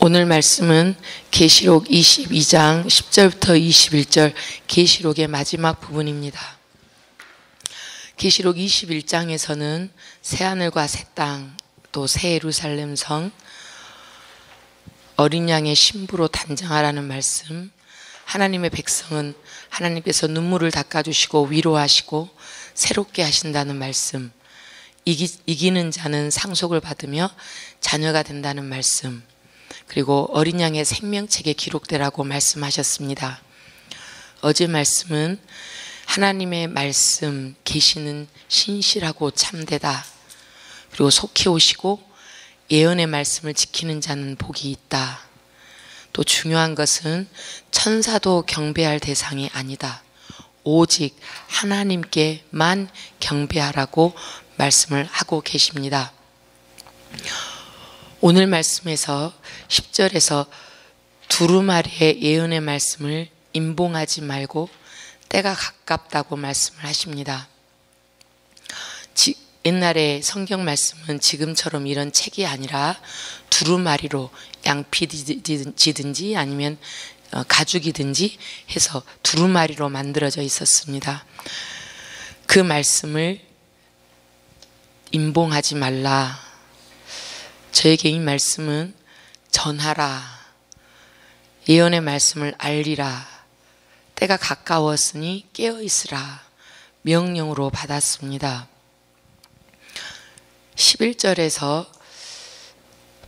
오늘 말씀은 계시록 22장 10절부터 21절 계시록의 마지막 부분입니다. 계시록 21장에서는 새하늘과 새 땅, 또 새 예루살렘 성, 어린 양의 신부로 단장하라는 말씀, 하나님의 백성은 하나님께서 눈물을 닦아주시고 위로하시고 새롭게 하신다는 말씀, 이기는 자는 상속을 받으며 자녀가 된다는 말씀, 그리고 어린 양의 생명책에 기록되라고 말씀하셨습니다. 어제 말씀은 하나님의 말씀, 계시는 신실하고 참되다. 그리고 속히 오시고 예언의 말씀을 지키는 자는 복이 있다. 또 중요한 것은 천사도 경배할 대상이 아니다. 오직 하나님께만 경배하라고 말씀을 하고 계십니다. 오늘 말씀에서 10절에서 두루마리의 예언의 말씀을 임봉하지 말고 때가 가깝다고 말씀을 하십니다. 옛날에 성경 말씀은 지금처럼 이런 책이 아니라 두루마리로 양피지든지 아니면 가죽이든지 해서 두루마리로 만들어져 있었습니다. 그 말씀을 임봉하지 말라. 저에게 이 말씀은 전하라, 예언의 말씀을 알리라, 때가 가까웠으니 깨어있으라 명령으로 받았습니다. 11절에서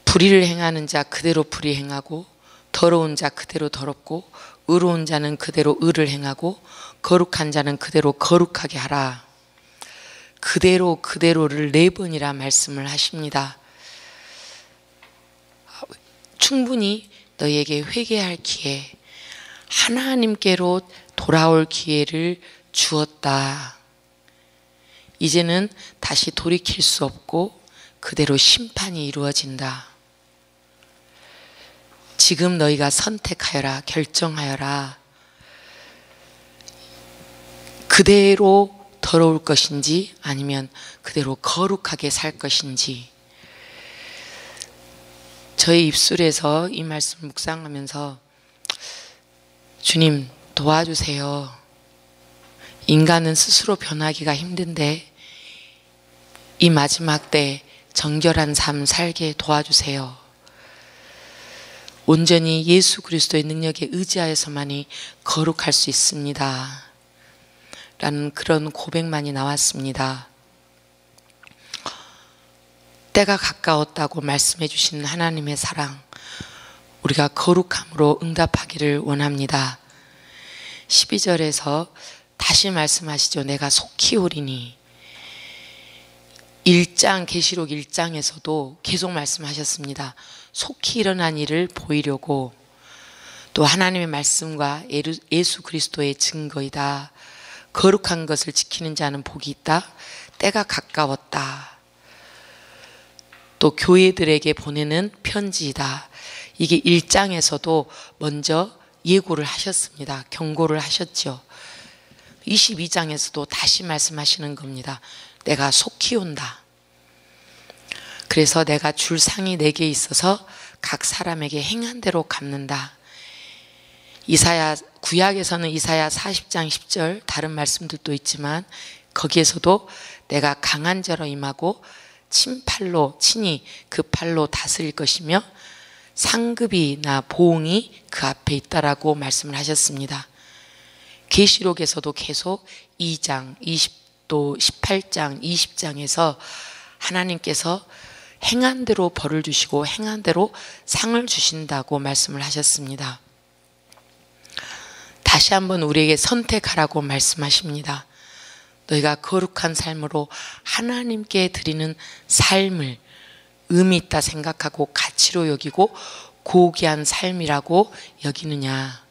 불의를 행하는 자 그대로 불의 행하고 더러운 자 그대로 더럽고 의로운 자는 그대로 의를 행하고 거룩한 자는 그대로 거룩하게 하라. 그대로를 4번이라 말씀을 하십니다. 충분히 너희에게 회개할 기회, 하나님께로 돌아올 기회를 주었다. 이제는 다시 돌이킬 수 없고 그대로 심판이 이루어진다. 지금 너희가 선택하여라, 결정하여라. 그대로 더러울 것인지 아니면 그대로 거룩하게 살 것인지. 저의 입술에서 이 말씀을 묵상하면서 주님 도와주세요. 인간은 스스로 변하기가 힘든데 이 마지막 때 정결한 삶 살게 도와주세요. 온전히 예수 그리스도의 능력에 의지하여서만이 거룩할 수 있습니다. 라는 그런 고백만이 나왔습니다. 때가 가까웠다고 말씀해 주시는 하나님의 사랑, 우리가 거룩함으로 응답하기를 원합니다. 12절에서 다시 말씀하시죠. 내가 속히 오리니. 계시록 1장에서도 계속 말씀하셨습니다. 속히 일어난 일을 보이려고, 또 하나님의 말씀과 예수 그리스도의 증거이다. 거룩한 것을 지키는 자는 복이 있다. 때가 가까웠다. 또 교회들에게 보내는 편지이다. 이게 1장에서도 먼저 예고를 하셨습니다. 경고를 하셨죠. 22장에서도 다시 말씀하시는 겁니다. 내가 속히 온다. 그래서 내가 줄 상이 내게 있어서 각 사람에게 행한 대로 갚는다. 구약에서는 이사야 40장 10절 다른 말씀들도 있지만 거기에서도 내가 강한 자로 임하고 친히 그 팔로 다스릴 것이며 상급이나 보응이 그 앞에 있다라고 말씀을 하셨습니다. 계시록에서도 계속 2장, 20도 18장, 20장에서 하나님께서 행한 대로 벌을 주시고 행한 대로 상을 주신다고 말씀을 하셨습니다. 다시 한번 우리에게 선택하라고 말씀하십니다. 너희가 거룩한 삶으로 하나님께 드리는 삶을 의미 있다 생각하고 가치로 여기고 고귀한 삶이라고 여기느냐.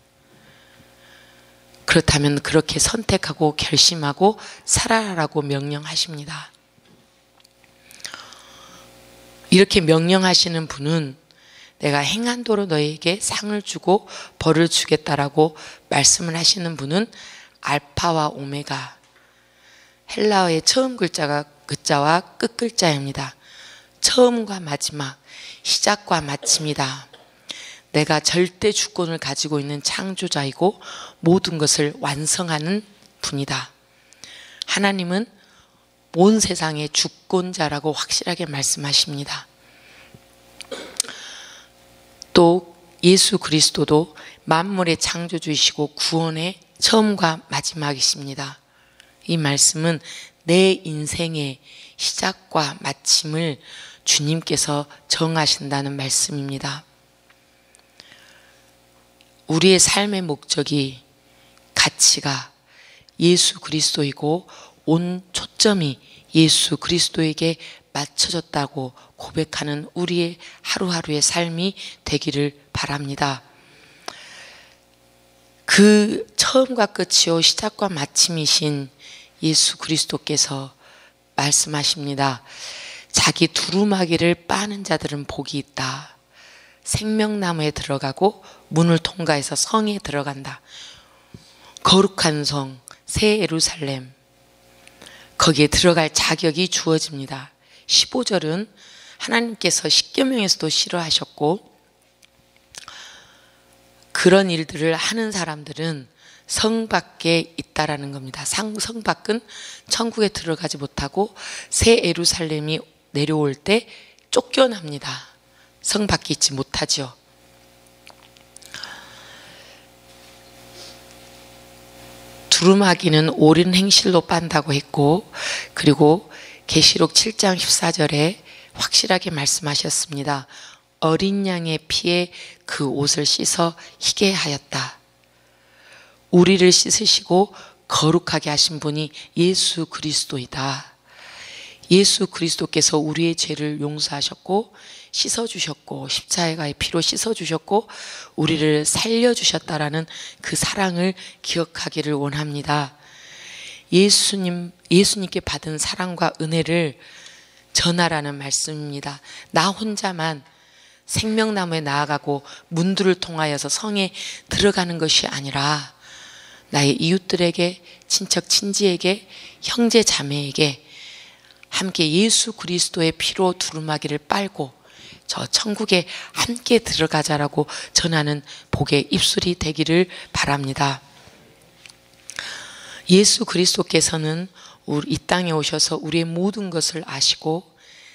그렇다면 그렇게 선택하고 결심하고 살아라라고 명령하십니다. 이렇게 명령하시는 분은 내가 행한 대로 너희에게 상을 주고 벌을 주겠다라고 말씀을 하시는 분은 알파와 오메가, 헬라어의 처음 글자와 끝 글자입니다. 처음과 마지막, 시작과 마침이다. 내가 절대 주권을 가지고 있는 창조자이고 모든 것을 완성하는 분이다. 하나님은 온 세상의 주권자라고 확실하게 말씀하십니다. 또 예수 그리스도도 만물의 창조주이시고 구원의 처음과 마지막이십니다. 이 말씀은 내 인생의 시작과 마침을 주님께서 정하신다는 말씀입니다. 우리의 삶의 목적이, 가치가 예수 그리스도이고 온 초점이 예수 그리스도에게 맞춰졌다고 고백하는 우리의 하루하루의 삶이 되기를 바랍니다. 그 처음과 끝이요 시작과 마침이신 예수 그리스도께서 말씀하십니다. 자기 두루마기를 빠는 자들은 복이 있다. 생명나무에 들어가고 문을 통과해서 성에 들어간다. 거룩한 성, 새 예루살렘, 거기에 들어갈 자격이 주어집니다. 15절은 하나님께서 십계명에서도 싫어하셨고 그런 일들을 하는 사람들은 성 밖에 있다라는 겁니다. 성 밖은 천국에 들어가지 못하고 새 예루살렘이 내려올 때 쫓겨납니다. 성 밖에 있지 못하죠. 두루마기는 옳은 행실로 빤다고 했고, 그리고 계시록 7장 14절에 확실하게 말씀하셨습니다. 어린 양의 피에 그 옷을 씻어 희게 하였다. 우리를 씻으시고 거룩하게 하신 분이 예수 그리스도이다. 예수 그리스도께서 우리의 죄를 용서하셨고 씻어주셨고 십자가의 피로 씻어주셨고 우리를 살려주셨다라는 그 사랑을 기억하기를 원합니다. 예수님께 받은 사랑과 은혜를 전하라는 말씀입니다. 나 혼자만 생명나무에 나아가고 문들을 통하여서 성에 들어가는 것이 아니라 나의 이웃들에게, 친척 친지에게, 형제 자매에게 함께 예수 그리스도의 피로 두루마기를 빨고 저 천국에 함께 들어가자라고 전하는 복의 입술이 되기를 바랍니다. 예수 그리스도께서는 이 땅에 오셔서 우리의 모든 것을 아시고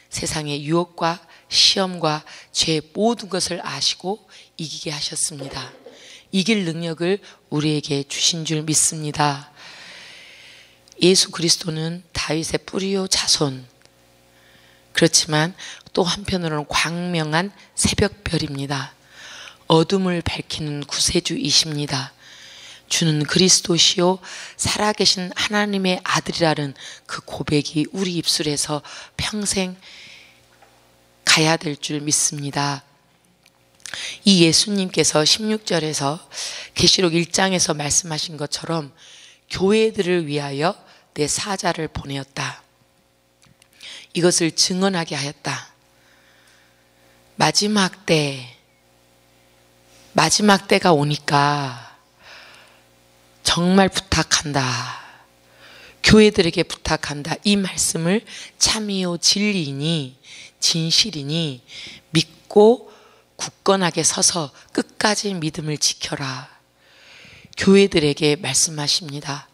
세상의 유혹과 시험과 죄 모든 것을 아시고 이기게 하셨습니다. 이길 능력을 우리에게 주신 줄 믿습니다. 예수 그리스도는 다윗의 뿌리요 자손, 그렇지만 또 한편으로는 광명한 새벽별입니다. 어둠을 밝히는 구세주이십니다. 주는 그리스도시요 살아계신 하나님의 아들이라는 그 고백이 우리 입술에서 평생 가야 될 줄 믿습니다. 이 예수님께서 16절에서 계시록 1장에서 말씀하신 것처럼 교회들을 위하여 내 사자를 보내었다. 이것을 증언하게 하였다. 마지막 때가 오니까 정말 부탁한다. 교회들에게 부탁한다. 이 말씀을 참이요 진리이니 진실이니 믿고 굳건하게 서서 끝까지 믿음을 지켜라. 교회들에게 말씀하십니다.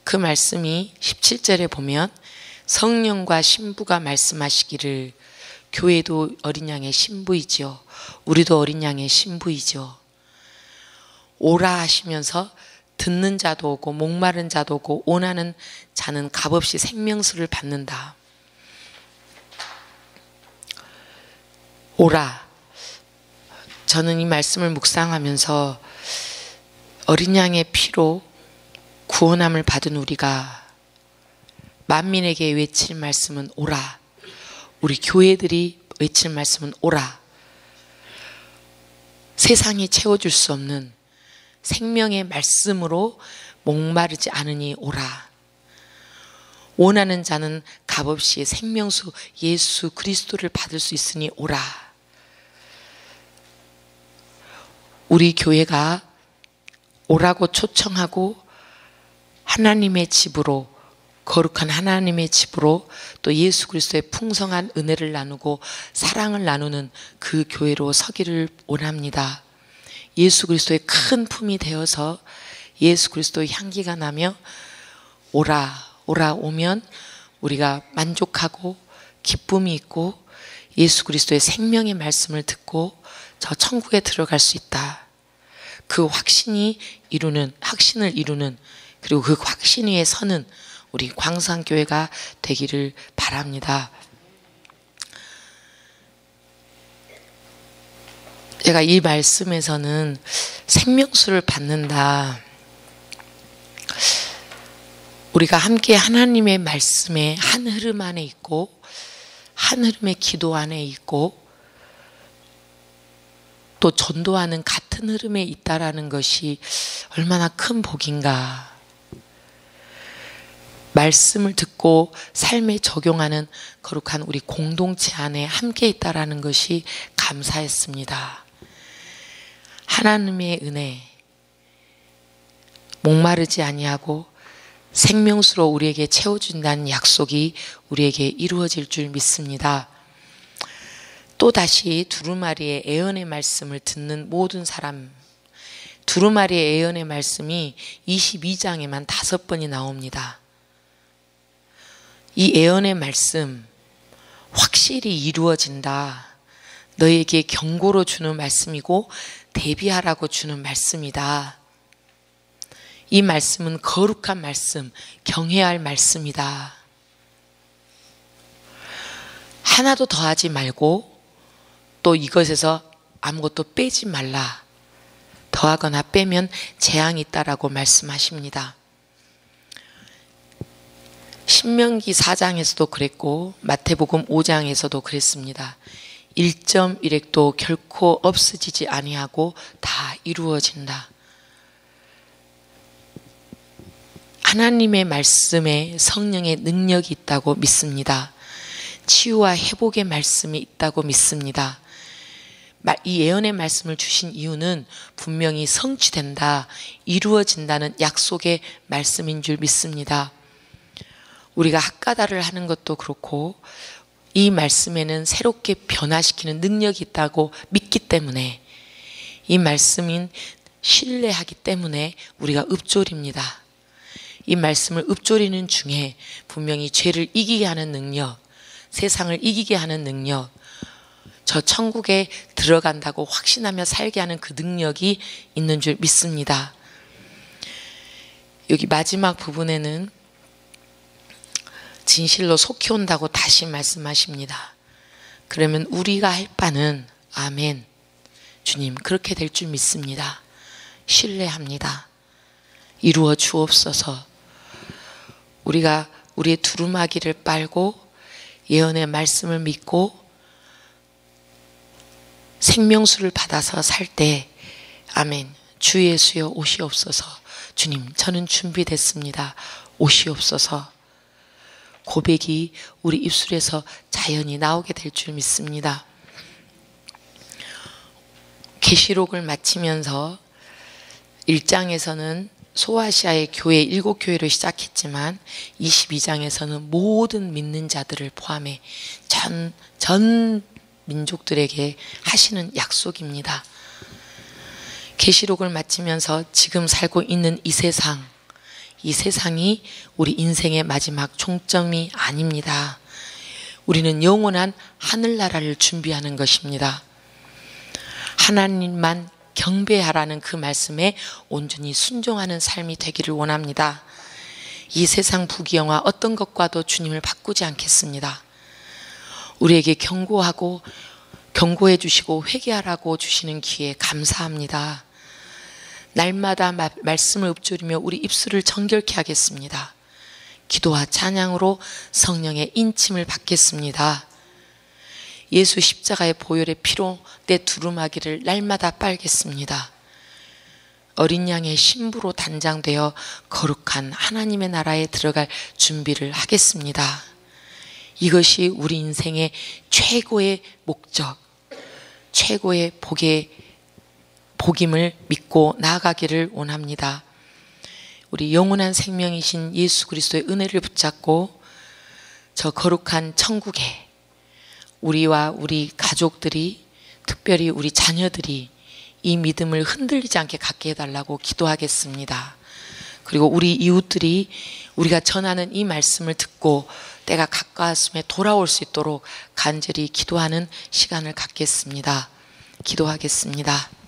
그 말씀이 17절에 보면 성령과 신부가 말씀하시기를, 교회도 어린 양의 신부이죠. 우리도 어린 양의 신부이죠. 오라 하시면서 듣는 자도 오고 목마른 자도 오고 원하는 자는 값없이 생명수를 받는다. 오라. 저는 이 말씀을 묵상하면서 어린 양의 피로 구원함을 받은 우리가 만민에게 외칠 말씀은 오라. 우리 교회들이 외칠 말씀은 오라. 세상이 채워줄 수 없는 생명의 말씀으로 목마르지 않으니 오라. 원하는 자는 값없이 생명수 예수 그리스도를 받을 수 있으니 오라. 우리 교회가 오라고 초청하고 하나님의 집으로 거룩한 하나님의 집으로 또 예수 그리스도의 풍성한 은혜를 나누고 사랑을 나누는 그 교회로 서기를 원합니다. 예수 그리스도의 큰 품이 되어서 예수 그리스도의 향기가 나며 오면 우리가 만족하고 기쁨이 있고 예수 그리스도의 생명의 말씀을 듣고 저 천국에 들어갈 수 있다. 그 확신을 이루는 그리고 그 확신 위에 서는 우리 광산교회가 되기를 바랍니다. 제가 이 말씀에서는 생명수를 받는다. 우리가 함께 하나님의 말씀의 한 흐름 안에 있고 한 흐름의 기도 안에 있고 또 전도하는 같은 흐름에 있다라는 것이 얼마나 큰 복인가. 말씀을 듣고 삶에 적용하는 거룩한 우리 공동체 안에 함께 있다라는 것이 감사했습니다. 하나님의 은혜, 목마르지 아니하고 생명수로 우리에게 채워준다는 약속이 우리에게 이루어질 줄 믿습니다. 또다시 두루마리의 예언의 말씀을 듣는 모든 사람, 두루마리의 예언의 말씀이 22장에만 5번이 나옵니다. 이 예언의 말씀 확실히 이루어진다. 너에게 경고로 주는 말씀이고 대비하라고 주는 말씀이다. 이 말씀은 거룩한 말씀, 경외할 말씀이다. 하나도 더하지 말고 또 이것에서 아무것도 빼지 말라. 더하거나 빼면 재앙이 있다라고 말씀하십니다. 신명기 4장에서도 그랬고 마태복음 5장에서도 그랬습니다. 1.1획도 결코 없어지지 아니하고 다 이루어진다. 하나님의 말씀에 성령의 능력이 있다고 믿습니다. 치유와 회복의 말씀이 있다고 믿습니다. 이 예언의 말씀을 주신 이유는 분명히 성취된다, 이루어진다는 약속의 말씀인 줄 믿습니다. 우리가 학가다를 하는 것도 그렇고 이 말씀에는 새롭게 변화시키는 능력이 있다고 믿기 때문에 이 말씀인 신뢰하기 때문에 우리가 읊조립니다. 이 말씀을 읊조리는 중에 분명히 죄를 이기게 하는 능력, 세상을 이기게 하는 능력, 저 천국에 들어간다고 확신하며 살게 하는 그 능력이 있는 줄 믿습니다. 여기 마지막 부분에는 진실로 속히 온다고 다시 말씀하십니다. 그러면 우리가 할 바는 아멘, 주님 그렇게 될 줄 믿습니다. 신뢰합니다. 이루어 주옵소서. 우리가 우리의 두루마기를 빨고 예언의 말씀을 믿고 생명수를 받아서 살 때 아멘, 주 예수여 오시옵소서. 주님 저는 준비됐습니다. 오시옵소서. 고백이 우리 입술에서 자연히 나오게 될 줄 믿습니다. 계시록을 마치면서 1장에서는 소아시아의 교회 7교회로 시작했지만 22장에서는 모든 믿는 자들을 포함해 전 민족들에게 하시는 약속입니다. 계시록을 마치면서 지금 살고 있는 이 세상이 우리 인생의 마지막 종점이 아닙니다. 우리는 영원한 하늘나라를 준비하는 것입니다. 하나님만 경배하라는 그 말씀에 온전히 순종하는 삶이 되기를 원합니다. 이 세상 부귀영화 어떤 것과도 주님을 바꾸지 않겠습니다. 우리에게 경고해 주시고 회개하라고 주시는 기회에 감사합니다. 날마다 말씀을 읊조리며 우리 입술을 정결케 하겠습니다. 기도와 찬양으로 성령의 인침을 받겠습니다. 예수 십자가의 보혈의 피로 내 두루마기를 날마다 빨겠습니다. 어린 양의 신부로 단장되어 거룩한 하나님의 나라에 들어갈 준비를 하겠습니다. 이것이 우리 인생의 최고의 목적, 최고의 복임을 믿고 나아가기를 원합니다. 우리 영원한 생명이신 예수 그리스도의 은혜를 붙잡고 저 거룩한 천국에 우리와 우리 가족들이, 특별히 우리 자녀들이 이 믿음을 흔들리지 않게 갖게 해달라고 기도하겠습니다. 그리고 우리 이웃들이 우리가 전하는 이 말씀을 듣고 때가 가까웠음에 돌아올 수 있도록 간절히 기도하는 시간을 갖겠습니다. 기도하겠습니다.